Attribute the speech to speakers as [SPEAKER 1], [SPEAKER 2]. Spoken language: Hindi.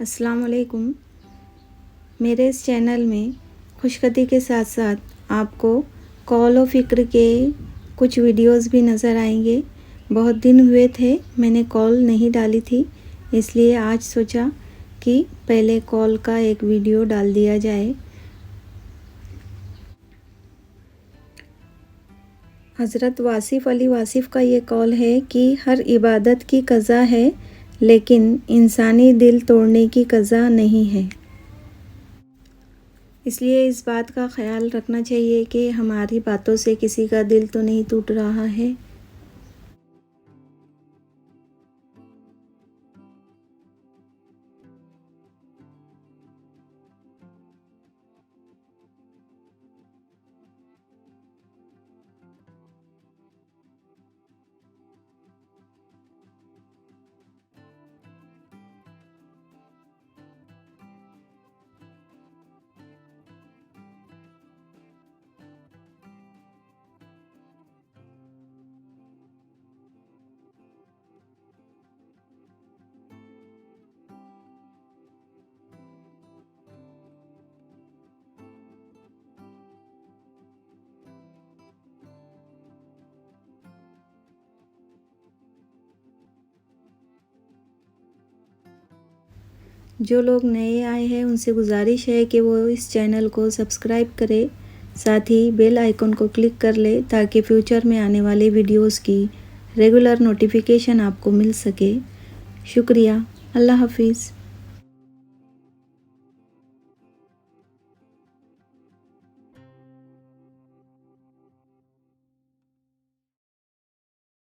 [SPEAKER 1] अस्सलाम वालेकुम। मेरे इस चैनल में खुशखती के साथ साथ आपको कॉल व फ़िक्र के कुछ वीडियोस भी नज़र आएंगे। बहुत दिन हुए थे मैंने कॉल नहीं डाली थी, इसलिए आज सोचा कि पहले कॉल का एक वीडियो डाल दिया जाए। हज़रत वासिफ़ अली वासिफ़ का ये कॉल है कि हर इबादत की क़ज़ा है, लेकिन इंसानी दिल तोड़ने की क़ज़ा नहीं है। इसलिए इस बात का ख़याल रखना चाहिए कि हमारी बातों से किसी का दिल तो नहीं टूट रहा है। जो लोग नए आए हैं उनसे गुजारिश है कि वो इस चैनल को सब्सक्राइब करें, साथ ही बेल आइकन को क्लिक कर ले ताकि फ्यूचर में आने वाले वीडियोस की रेगुलर नोटिफिकेशन आपको मिल सके। शुक्रिया। अल्लाह हाफिज़।